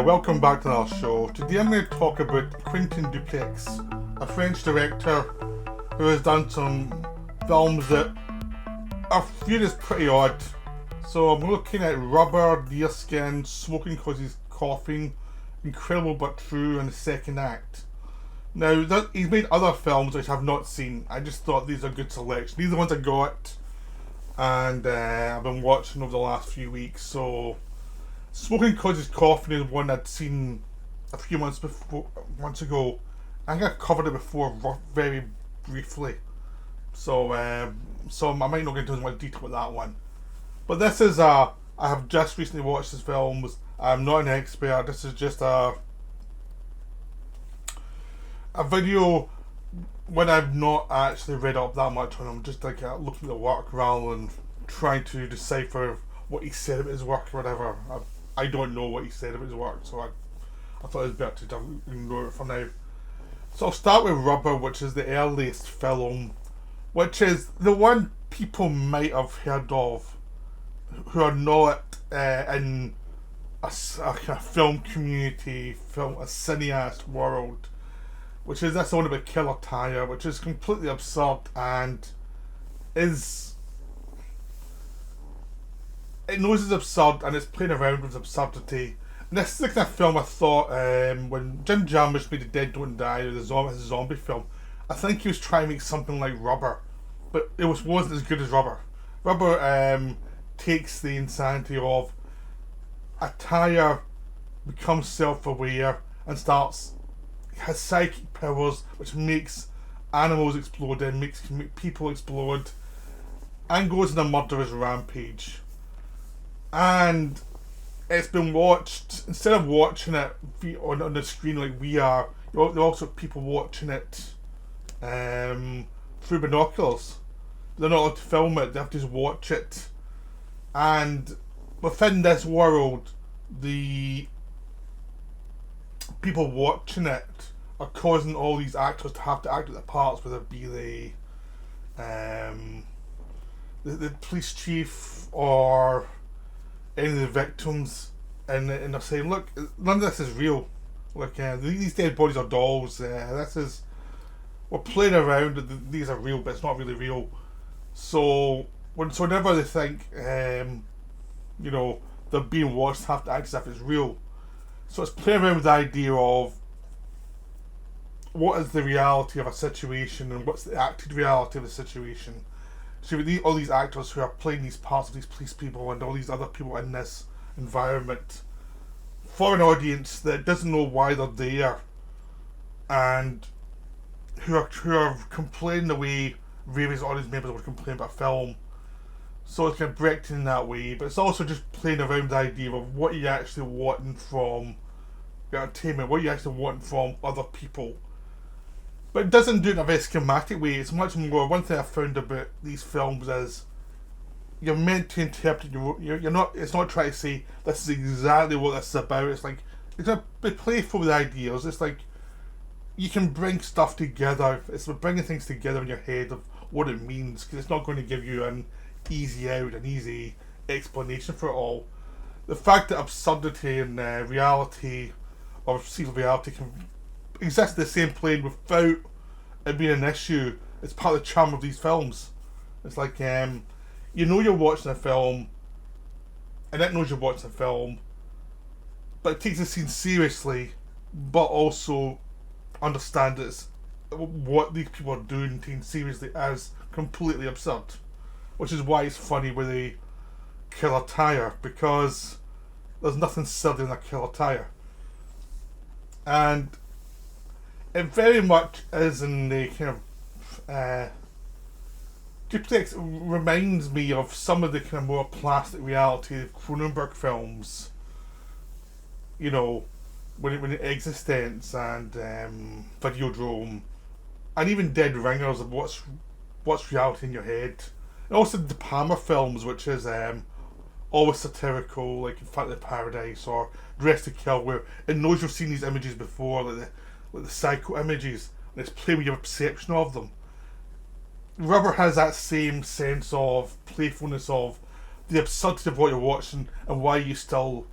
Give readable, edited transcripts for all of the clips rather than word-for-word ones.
welcome back to our show. Today I'm going to talk about Quentin Duplieux, a French director who has done some films that are viewed as pretty odd. So I'm looking at Rubber, Deerskin, Smoking Cause He's Coughing, Incredible But True, and The Second Act. Now, he's made other films which I've not seen. I just thought these are good selections. These are the ones I got, and I've been watching over the last few weeks. So Smoking Cause He's Coughing is one I'd seen a few months ago. I think I covered it before very briefly. So I might not get into as much detail with that one. But this is I have just recently watched this film. I'm not an expert. This is just a video when I've not actually read up that much on him. Just like looking at the work rather than trying to decipher what he said about his work or whatever. I don't know what he said about his work, so I thought it was better to ignore it for now. So I'll start with Rubber, which is the earliest film, which is the one people might have heard of who are not in a kind of film community, a cineast world, which is this one about Killer Tire, which is completely absurd and it knows it's absurd and it's playing around with absurdity. And this is the kind of film I thought when Jim Jarmusch made The Dead Don't Die, his zombie film, I think he was trying to make something like Rubber, but it wasn't as good as Rubber. Rubber takes the insanity of a tire becomes self-aware and has psychic powers which makes animals explode and makes people explode and goes on a murderous rampage. And it's been watched, instead of watching it on the screen like we are, there are also people watching it through binoculars. They're not allowed to film it, they have to just watch it. And within this world, the people watching it are causing all these actors to have to act out their parts, whether it be the police chief or any of the victims, and they're saying, look, none of this is real. Look, these dead bodies are dolls. We're playing around. These are real, but it's not really real. So whenever they think, they're being watched, have to act as if it's real. So it's playing around with the idea of what is the reality of a situation and what's the acted reality of the situation. So all these actors who are playing these parts of these police people and all these other people in this environment for an audience that doesn't know why they're there and who are complaining the way various audience members would complain about a film. So it's kind of breaking in that way, but it's also just playing around the idea of what you actually want from your entertainment, what you actually want from other people. But it doesn't do it in a very schematic way. It's much more. One thing I found about these films is you're meant to interpret. You're not. It's not trying to say this is exactly what this is about. It's like it's a bit playful with ideas. It's like you can bring stuff together. It's about bringing things together in your head of what it means, because it's not going to give you an easy out, an easy explanation for it all. The fact that absurdity and reality or perceived reality can exist in the same plane without it being an issue, it's part of the charm of these films. It's like you're watching a film and it knows you're watching a film, but it takes the scene seriously, but also understand that what these people are doing taken seriously as completely absurd, which is why it's funny with a Killer Tire, because there's nothing silly in a Killer Tire. And it very much is in the kind of Duplieux reminds me of some of the kind of more plastic reality of Cronenberg films. When Existence and Videodrome, and even Dead Ringers of what's reality in your head. And also the De Palma films, which is always satirical, like Infantil Paradise or Dressed to Kill, where it knows you've seen these images before, like the psycho images, and it's playing with your perception of them. Rubber has that same sense of playfulness of the absurdity of what you're watching and why you're still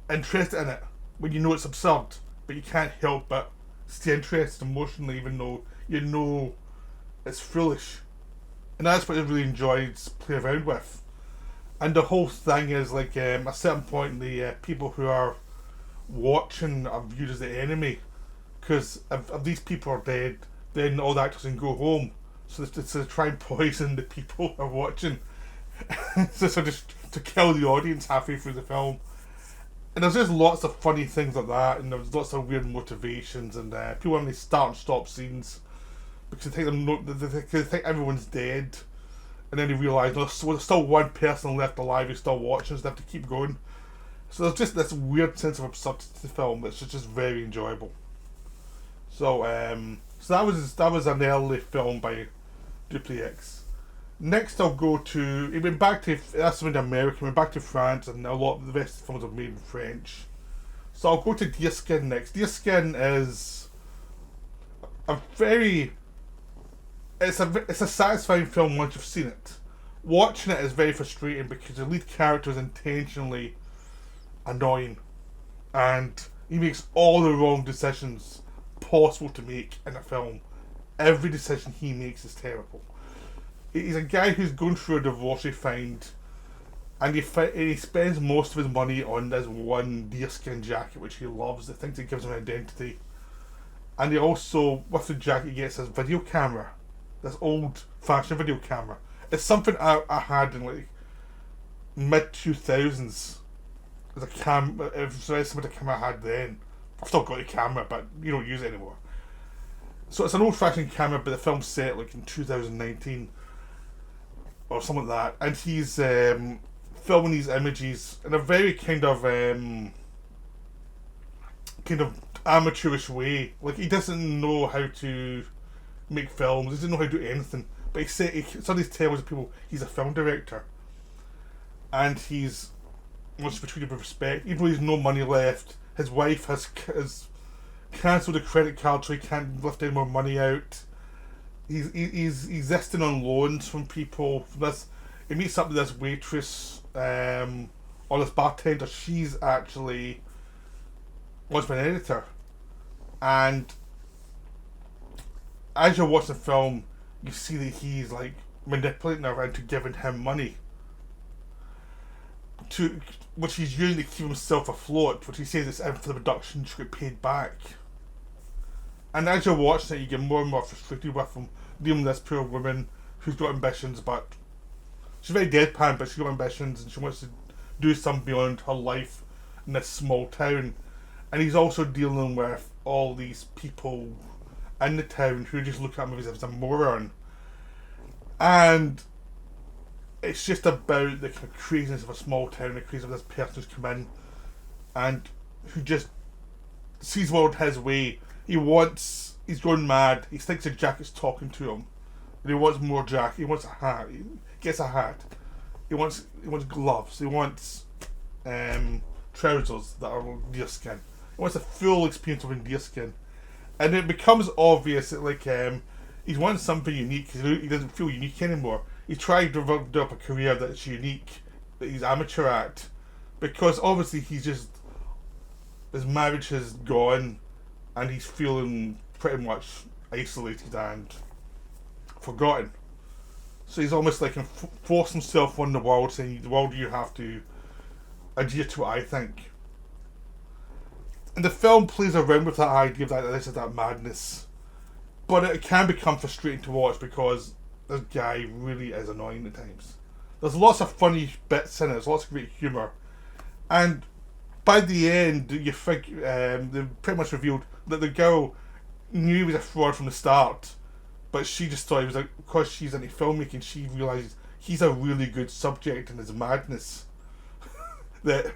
interested in it. when you know it's absurd, but you can't help but stay interested emotionally, even though you know it's foolish. And that's what I really enjoyed playing around with. And the whole thing is like at a certain point, the people who are watching are viewed as the enemy, because if these people are dead, then all the actors can go home. So they try and poison the people who are watching, so just to kill the audience halfway through the film. And there's just lots of funny things like that, and there's lots of weird motivations, and people when they start and stop scenes because they think everyone's dead, and then they realise there's still one person left alive who's still watching, so they have to keep going. So there's just this weird sense of absurdity to the film that's just very enjoyable. So that was an early film by Duplieux. Next I'll go to, he went back to, that's when American, went back to France, and a lot of the rest of the films are made in French. So I'll go to Deerskin next. Deerskin is a very, it's a satisfying film once you've seen it. Watching it is very frustrating because the lead character is intentionally annoying, and he makes all the wrong decisions possible to make in a film. Every decision he makes is terrible. He's a guy who's going through a divorce he finds, and he spends most of his money on this one deerskin jacket which he loves. He thinks it gives him an identity. And he also, with the jacket, gets his video camera, this old fashioned video camera. It's something I had in like mid 2000s. As a if it's some of the camera I had then. I've still got the camera, but you don't use it anymore. So it's an old fashioned camera, but the film's set like in 2019 or something like that, and he's filming these images in a very kind of amateurish way. Like, he doesn't know how to make films, he doesn't know how to do anything, but he suddenly tells people he's a film director, and he's wants to be treated with respect, even though he's no money left. His wife has cancelled a credit card, so he can't lift any more money out. He's existing on loans from people. He meets up with this waitress, or this bartender. She's actually once been an editor, and as you're watching the film, you see that he's like manipulating her into giving him money, which he's using to keep himself afloat, which he says it's in for the production to get paid back. And as you're watching it, you get more and more frustrated with him, dealing with this poor woman who's got ambitions, but she's very deadpan, but she's got ambitions and she wants to do something beyond her life in this small town. And he's also dealing with all these people in the town who just look at him as a moron. And it's just about the kind of craziness of a small town, the craziness of this person who's come in and who just sees the world his way. He's going mad. He thinks the jacket's talking to him. And he wants more jacket. He wants a hat. He gets a hat. He wants gloves. He wants trousers that are deerskin. He wants a full experience of deerskin. And it becomes obvious that he wants something unique because he doesn't feel unique anymore. He tried to develop a career that's unique, that he's amateur at, because obviously his marriage has gone, and he's feeling pretty much isolated and forgotten. So he's almost like forced himself on the world, saying, the world, you have to adhere to what I think. And the film plays around with that idea that this is that madness. But it can become frustrating to watch because this guy really is annoying at times. There's lots of funny bits in it, there's lots of great humour. And by the end, you think they pretty much revealed that the girl knew he was a fraud from the start, but she just thought he was because she's into filmmaking, she realised he's a really good subject in his madness. That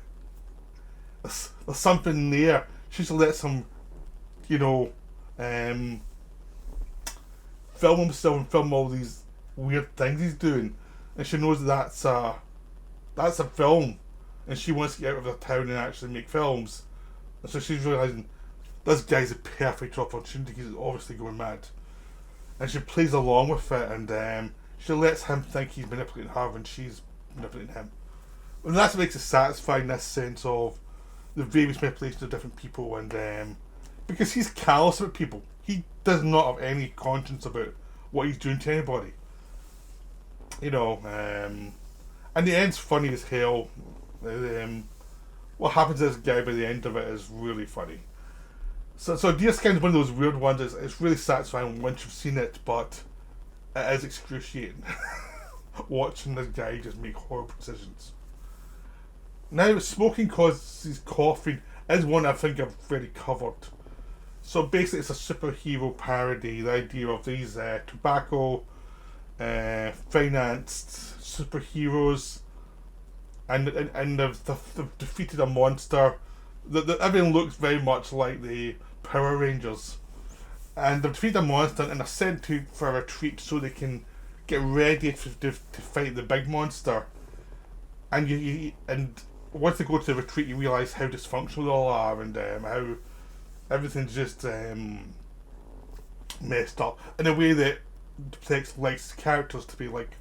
there's something there. She just lets him, film himself and film all these weird things he's doing, and she knows that's a film, and she wants to get out of the town and actually make films. And so she's realising this guy's a perfect opportunity. He's obviously going mad, and she plays along with it, and she lets him think he's manipulating her, and she's manipulating him. And that's what makes it satisfying. This sense of the various manipulations of different people, and because he's callous about people, he does not have any conscience about what he's doing to anybody. And the end's funny as hell. What happens to this guy by the end of it is really funny. So Deerskin is one of those weird ones. It's really satisfying once you've seen it, but it is excruciating watching this guy just make horrible decisions. Now, smoking causes coughing is one I think I've already covered. So basically, it's a superhero parody. The idea of these tobacco financed superheroes, and they've defeated a monster. Everything looks very much like the Power Rangers, and they've defeated a monster and are sent for a retreat so they can get ready to fight the big monster. And once they go to the retreat, you realise how dysfunctional they all are, and how everything's just messed up in a way that Duplieux likes characters to be like.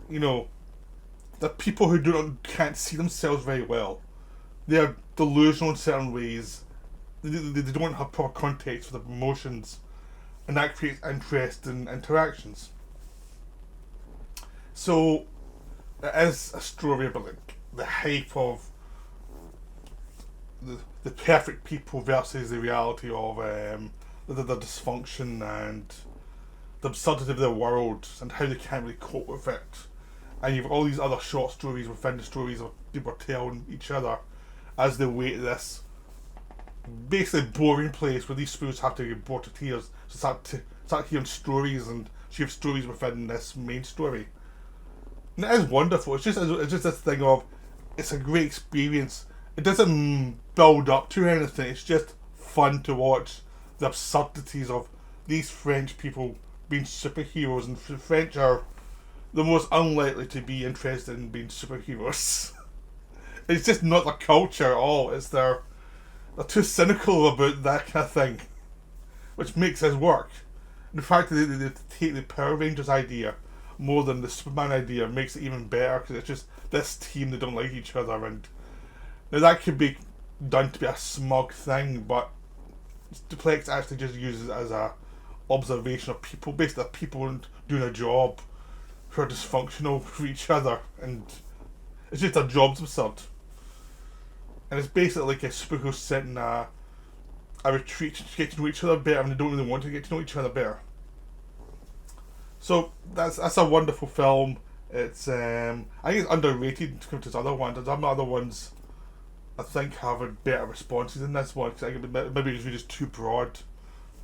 The people who can't see themselves very well. They are delusional in certain ways. They don't have proper context for their emotions, and that creates interesting interactions. So, it is a story about the hype of the perfect people versus the reality of the dysfunction and the absurdity of their world and how they can't really cope with it. And you've all these other short stories within the stories of people telling each other as they wait this basically boring place where these spooks have to get bored to tears. So start hearing stories, and she has stories within this main story. And it is wonderful. It's just this thing of, it's a great experience. It doesn't build up to anything. It's just fun to watch the absurdities of these French people being superheroes, and the French are the most unlikely to be interested in being superheroes. It's just not their culture at all. They're too cynical about that kind of thing, which makes this work. And the fact that they take the Power Rangers idea more than the Superman idea makes it even better, because it's just this team that don't like each other. And now that could be done to be a smug thing, but Duplieux actually just uses it as a observation of people, basically people doing a job who are dysfunctional for each other, and it's just their job's absurd. And it's basically like a spook who's sent in a retreat to get to know each other better, and they don't really want to get to know each other better. So that's a wonderful film. It's I think it's underrated compared to other ones. Some other ones I think have better responses than this one, because maybe it's just too broad,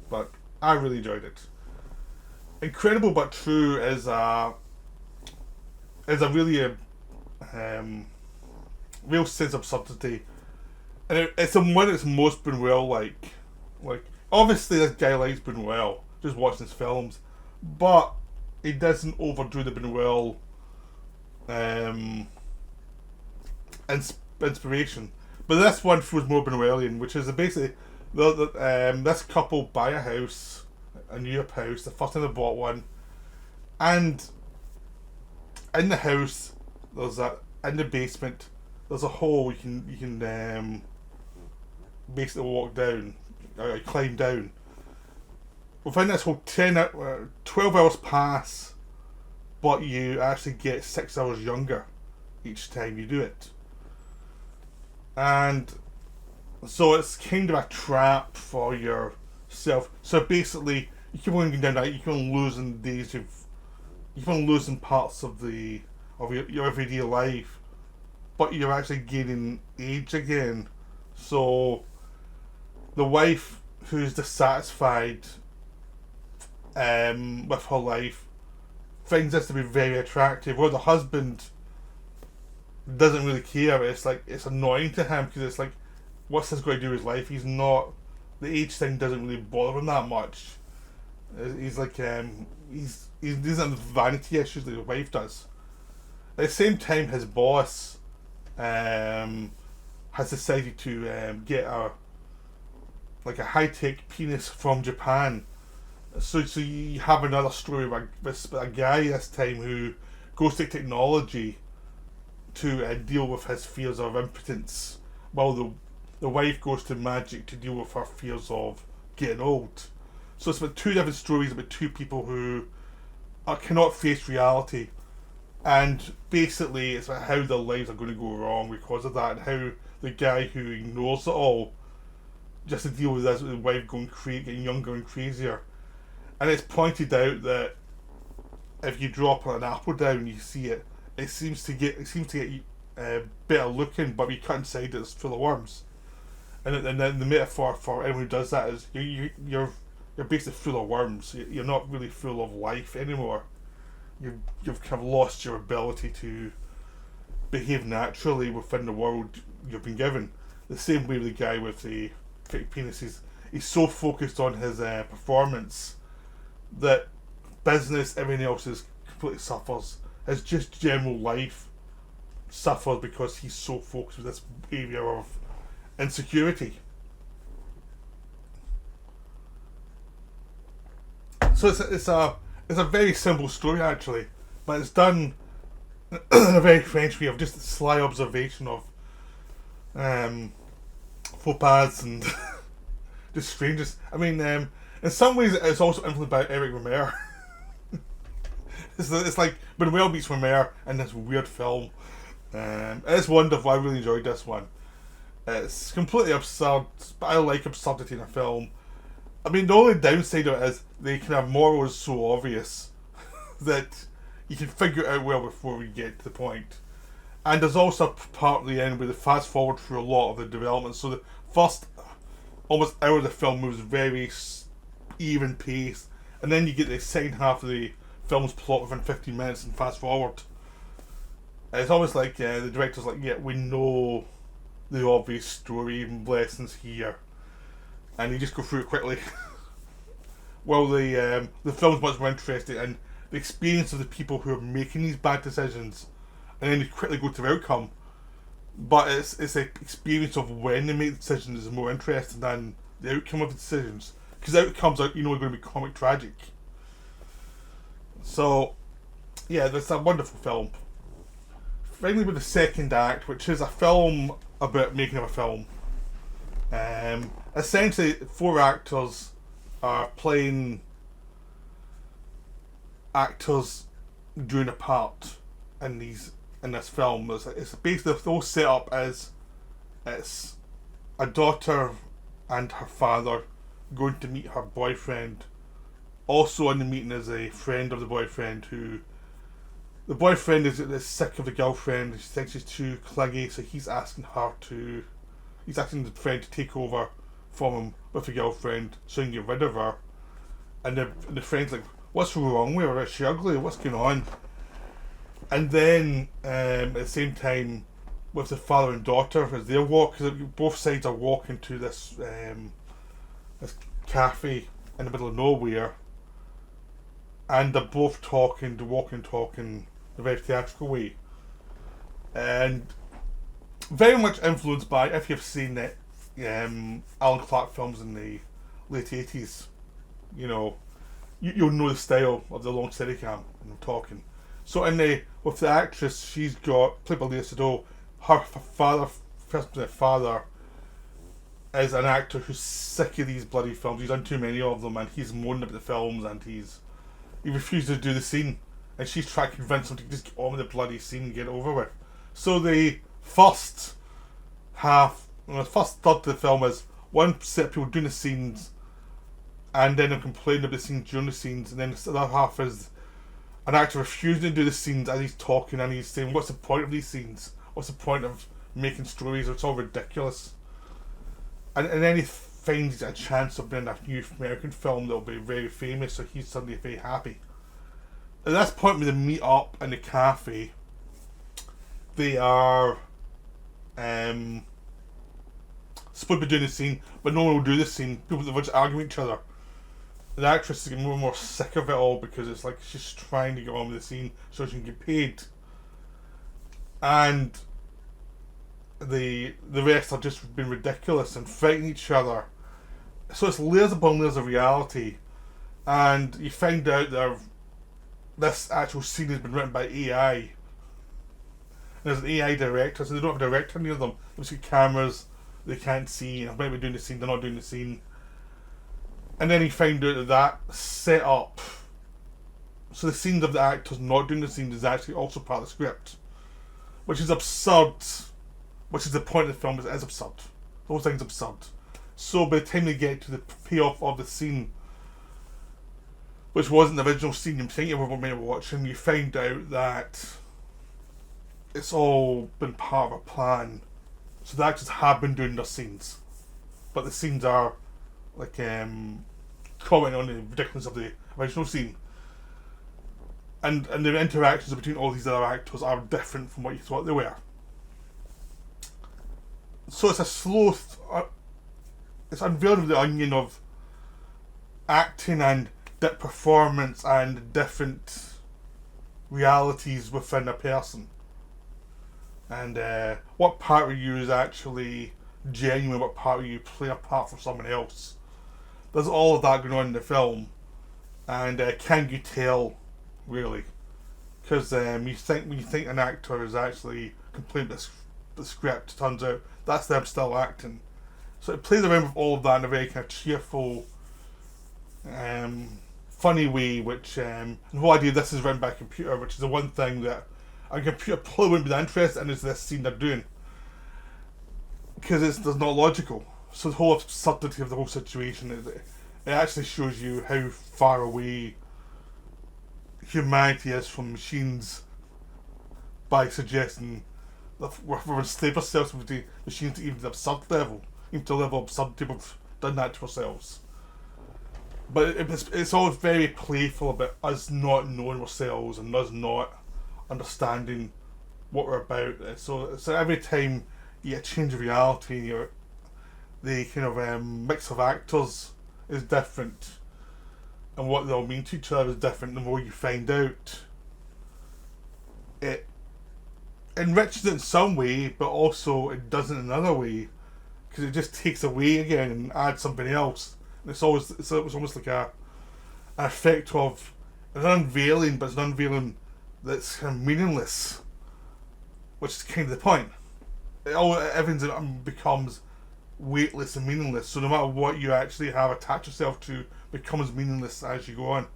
but I really enjoyed it. Incredible But True is a really real sense of absurdity, and it's the one that's most Buñuel like obviously this guy likes Buñuel just watching his films, but he doesn't overdo the Buñuel inspiration. But this one feels more Buñuelian, which is basically this couple buy a house, a New York house, the first time they bought one, and in the house in the basement there's a hole you can basically walk down, climb down. Within this whole 12 hours pass, but you actually get 6 hours younger each time you do it. And so it's kind of a trap for yourself. So basically, you keep on going down that, you keep on losing days, you keep on losing parts of your everyday life, but you're actually gaining age again. So the wife who's dissatisfied with her life finds this to be very attractive, while the husband doesn't really care. It's annoying to him, because it's like, what's this going to do with his life? He's not, the age thing doesn't really bother him that much. He's like he doesn't have vanity issues that his wife does. At the same time, his boss has decided to get a high-tech penis from Japan. So you have another story about a guy this time who goes to technology to deal with his fears of impotence, while the wife goes to magic to deal with her fears of getting old. So it's about two different stories about two people who cannot face reality, and basically it's about how their lives are going to go wrong because of that, and how the guy who ignores it all just to deal with this, with the wife getting younger and crazier. And it's pointed out that if you drop an apple down and you see it, it seems to get better looking, but when you cut inside it, it's full of worms. And then the metaphor for anyone who does that is you're basically full of worms. You're not really full of life anymore. You've kind of lost your ability to behave naturally within the world you've been given. The same way with the guy with the fake penis, he's so focused on his performance that business, everything else is completely suffers. His just general life suffers because he's so focused with this area of insecurity. So it's a very simple story actually, but it's done in a very French way of just a sly observation of faux pas and just strangers. I mean, in some ways it's also influenced by Eric Romer. It's like Manuel meets Romer in this weird film. It's wonderful. I really enjoyed this one. It's completely absurd, but I like absurdity in a film. I mean, the only downside of it is the kind of moral is so obvious that you can figure it out well before we get to the point. And there's also a part at the end where they fast forward through a lot of the development. So the first almost hour of the film moves very even pace, and then you get the second half of the film's plot within 15 minutes and fast forward. It's almost like the director's like, yeah, we know the obvious story lessons here, and you just go through it quickly. Well, the film's much more interesting, and the experience of the people who are making these bad decisions, and then you quickly go to the outcome. But it's the experience of when they make decisions is more interesting than the outcome of the decisions, because the outcomes are, are going to be comic tragic. So, yeah, that's a wonderful film. Finally, with the second act, which is a film about making of a film. Essentially, 4 actors are playing actors doing a part in this film. It's basically the whole setup is it's a daughter and her father going to meet her boyfriend. Also in the meeting is a friend of the boyfriend who the boyfriend is sick of the girlfriend. She thinks she's too clingy, so he's asking the friend to take over from him with the girlfriend so he can get rid of her. And the friend's like, what's wrong with her? Is she ugly? What's going on? And then at the same time with the father and daughter, as they're both sides are walking to this cafe in the middle of nowhere, and they're both talking in a very theatrical way, and very much influenced by, if you've seen it, Alan Clark films in the late 80s, you'll know the style of the long Steadicam and talking. So with the actress, she's got, played by Lea Seydoux, her father is an actor who's sick of these bloody films. He's done too many of them, and he's moaning about the films, and he refuses to do the scene, and she's trying to convince him to just get on with the bloody scene and get it over with. So the first third of the film is one set of people doing the scenes, and then they're complaining about the scenes during the scenes, and then the other half is an actor refusing to do the scenes as he's talking, and he's saying, what's the point of these scenes? What's the point of making stories? It's all ridiculous. And then he finds a chance of being a new American film that'll be very famous, so he's suddenly very happy. At this point, when they meet up in the cafe, they are supposed to be doing the scene, but no one will do the scene. People are just arguing with each other. The actress is getting more and more sick of it all because it's like she's trying to get on with the scene so she can get paid. And the rest are just being ridiculous and fighting each other. So it's layers upon layers of reality, and you find out that this actual scene has been written by AI. there's an AI director, so they don't have a director near them. They've got cameras, they can't see, and maybe doing the scene, they're not doing the scene. And then he found out that set up, so the scenes of the actors not doing the scenes is actually also part of the script. Which is absurd, which is the point of the film, is it is absurd. The whole thing's absurd. So by the time they get to the payoff of the scene, which wasn't the original scene you think you were meant to be watching, you find out that it's all been part of a plan. So the actors have been doing their scenes, but the scenes are like commenting on the ridiculousness of the original scene, and the interactions between all these other actors are different from what you thought they were. So it's a slow, it's unveiling the onion of acting and performance and different realities within a person, and what part of you is actually genuine, what part of you play a part for someone else. There's all of that going on in the film, and can you tell, really? Because when you think an actor is actually completing the script, turns out that's them still acting. So it plays around with all of that in a very kind of cheerful, funny way, which the whole idea this is written by a computer, which is the one thing that a computer probably wouldn't be interested in, is this scene they're doing, because there's not logical. So the whole absurdity of the whole situation is it actually shows you how far away humanity is from machines, by suggesting that we're enslaved ourselves with the machines to even the absurd level, even to the level of absurdity we've done that to ourselves. But it's always very playful about us not knowing ourselves and us not understanding what we're about. So every time you get a change of reality, the kind of mix of actors is different, and what they all mean to each other is different. The more you find out, it enriches it in some way, but also it doesn't in another way, because it just takes away again and adds something else. And it's almost like an effect of an unveiling, but it's an unveiling that's kind of meaningless, which is kind of the point. Everything becomes weightless and meaningless. So no matter what you actually have attached yourself to, becomes meaningless as you go on.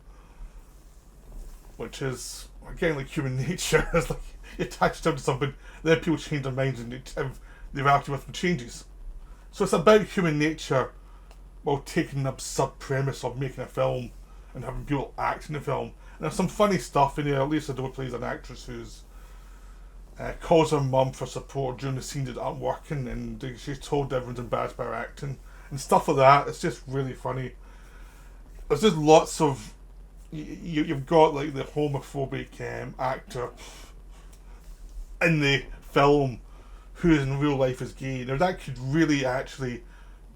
Which is again like human nature. It's like you attach yourself to something, then people change their minds and the reality with them changes. So it's about human nature, while taking an absurd premise of making a film and having people act in the film. And there's some funny stuff in there. Lisa Doe plays an actress who's calls her mum for support during the scenes that aren't working, and she's told everyone's embarrassed by her acting and stuff like that. It's just really funny. There's just lots of you've got like the homophobic actor in the film who in real life is gay. Now that could really actually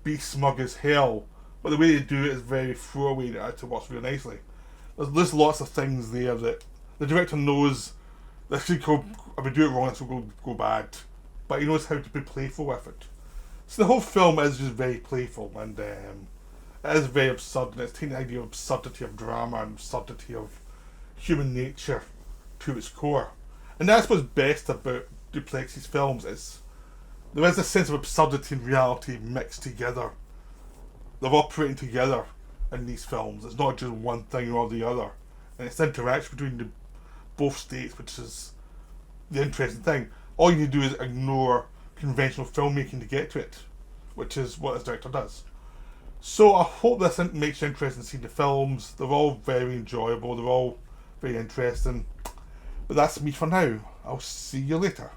be smug as hell, but the way they do it is very throwaway. It actually works really nicely. There's lots of things there that the director knows this could go, if we do it wrong, this will go bad, but he knows how to be playful with it. So the whole film is just very playful, and it is very absurd, and it's taking the idea of absurdity of drama and absurdity of human nature to its core. And that's what's best about Duplex's films, is there is a sense of absurdity and reality mixed together. They're operating together in these films. It's not just one thing or the other, and it's the interaction between both states, which is the interesting thing. All you need to do is ignore conventional filmmaking to get to it, which is what this director does. So I hope this makes you interested in seeing the films. They're all very enjoyable, they're all very interesting. But that's me for now. I'll see you later.